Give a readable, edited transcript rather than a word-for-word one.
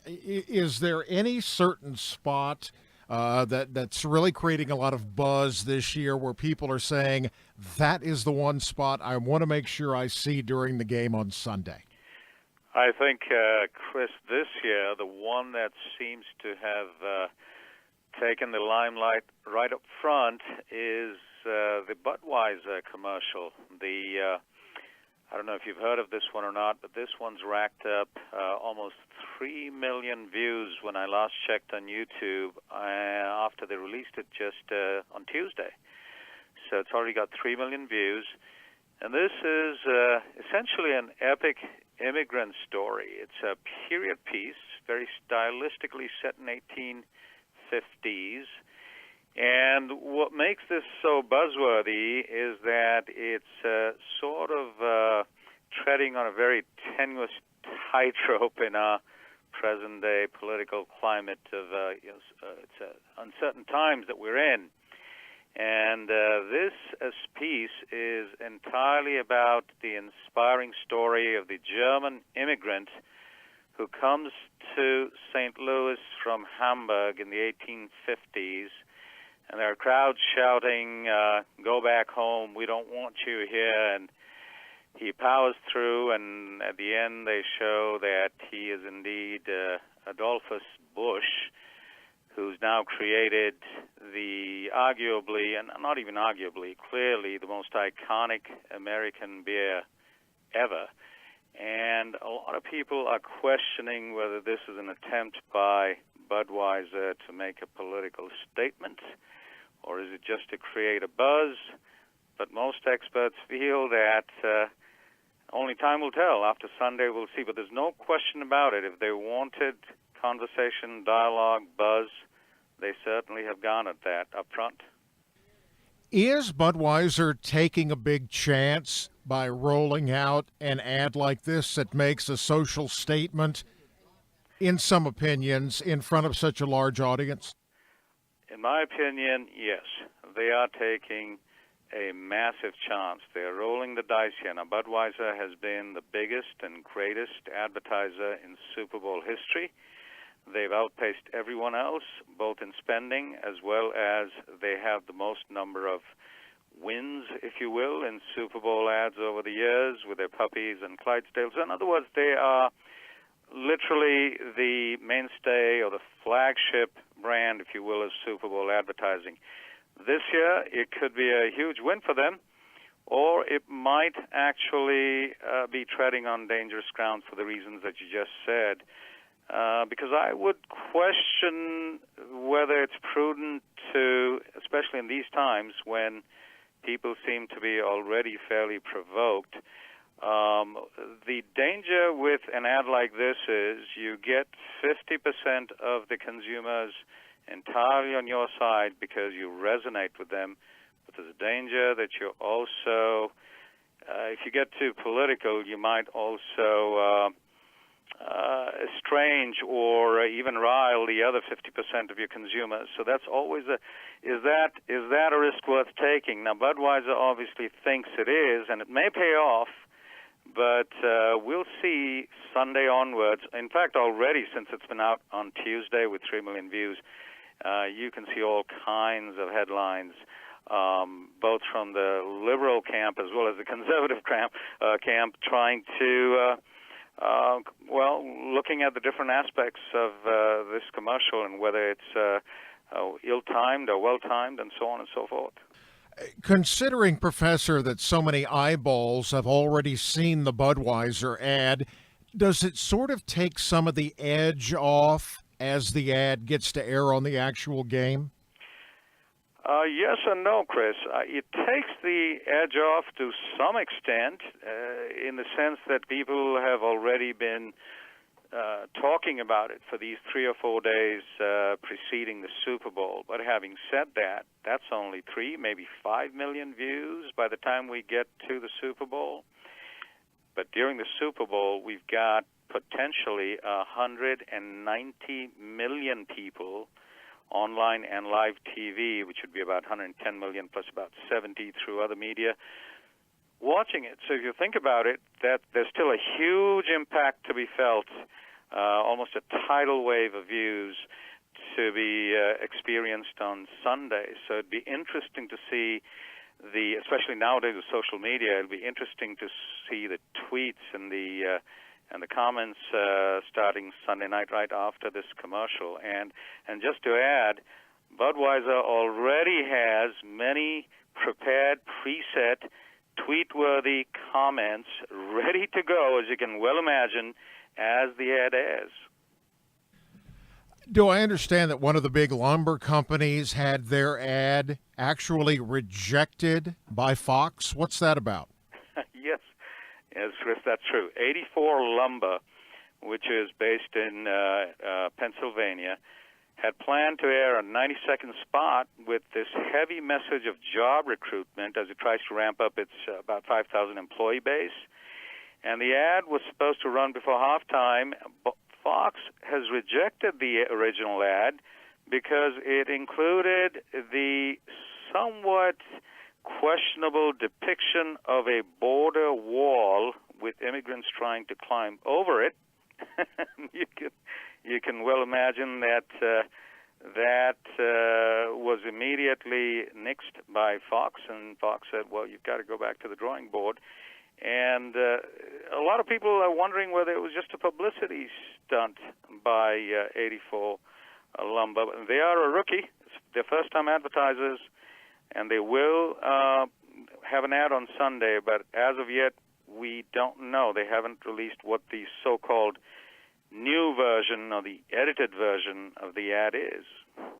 Is there any certain spot that's really creating a lot of buzz this year where people are saying that is the one spot I want to make sure I see during the game on Sunday? I think, Chris, this year, the one that seems to have taken the limelight right up front is the Budweiser commercial. I don't know if you've heard of this one or not, but this one's racked up almost 3 million views when I last checked on YouTube after they released it just on Tuesday. So it's already got 3 million views. And this is essentially an epic immigrant story. It's a period piece, very stylistically set in 1850s. And what makes this so buzzworthy is that it's sort of treading on a very tenuous tightrope in our present-day political climate of it's uncertain times that we're in. And this piece is entirely about the inspiring story of the German immigrant who comes to St. Louis from Hamburg in the 1850s. And there are crowds shouting, go back home, we don't want you here. And he powers through, and at the end they show that he is indeed Adolphus Busch, who's now created the arguably, and not even arguably, clearly the most iconic American beer ever. And a lot of people are questioning whether this is an attempt by Budweiser to make a political statement, or is it just to create a buzz? But most experts feel that only time will tell. After Sunday, we'll see. But there's no question about it. If they wanted conversation, dialogue, buzz, they certainly have garnered that up front. Is Budweiser taking a big chance by rolling out an ad like this that makes a social statement, in some opinions, in front of such a large audience? In my opinion, yes. They are taking a massive chance. They're rolling the dice here. Now, Budweiser has been the biggest and greatest advertiser in Super Bowl history. They've outpaced everyone else, both in spending as well as they have the most number of wins, if you will, in Super Bowl ads over the years with their puppies and Clydesdales. In other words, they are literally the mainstay or the flagship brand, if you will, of Super Bowl advertising. This year, it could be a huge win for them, or it might actually be treading on dangerous ground for the reasons that you just said. Because I would question whether it's prudent to, especially in these times when people seem to be already fairly provoked, the danger with an ad like this is you get 50% of the consumers entirely on your side because you resonate with them, but there's a danger that you also, if you get too political, you might also estrange or even rile the other 50% of your consumers. So that's always is that a risk worth taking? Now, Budweiser obviously thinks it is, and it may pay off, but we'll see Sunday onwards. In fact, already since it's been out on Tuesday with 3 million views, you can see all kinds of headlines, both from the liberal camp as well as the conservative camp trying to looking at the different aspects of this commercial and whether it's ill-timed or well-timed and so on and so forth. Considering, Professor, that so many eyeballs have already seen the Budweiser ad, does it sort of take some of the edge off as the ad gets to air on the actual game? Yes and no, Chris. It takes the edge off to some extent in the sense that people have already been talking about it for these 3 or 4 days preceding the Super Bowl. But having said that, that's only 3, maybe 5 million views by the time we get to the Super Bowl. But during the Super Bowl, we've got potentially 190 million people online and live TV, which would be about 110 million plus about 70 through other media, watching it. So if you think about it, that there's still a huge impact to be felt almost a tidal wave of views to be experienced on Sunday. So it'd be interesting to see especially nowadays with social media, it'll be interesting to see the tweets and the comments starting Sunday night right after this commercial. And just to add, Budweiser already has many prepared, preset, tweet-worthy comments ready to go, as you can well imagine, as the ad airs. Do I understand that one of the big lumber companies had their ad actually rejected by Fox? What's that about? Yes, Chris, that's true. 84 Lumber, which is based in Pennsylvania, had planned to air a 90-second spot with this heavy message of job recruitment as it tries to ramp up its about 5,000 employee base. And the ad was supposed to run before halftime. Fox has rejected the original ad because it included the somewhat questionable depiction of a border wall with immigrants trying to climb over it. You can well imagine that was immediately nixed by Fox, and Fox said, well, you've got to go back to the drawing board. And a lot of people are wondering whether it was just a publicity stunt by 84 Lumber. They are a rookie. They're first-time advertisers, and they will have an ad on Sunday, but as of yet, we don't know. They haven't released what the so-called new version or the edited version of the ad is.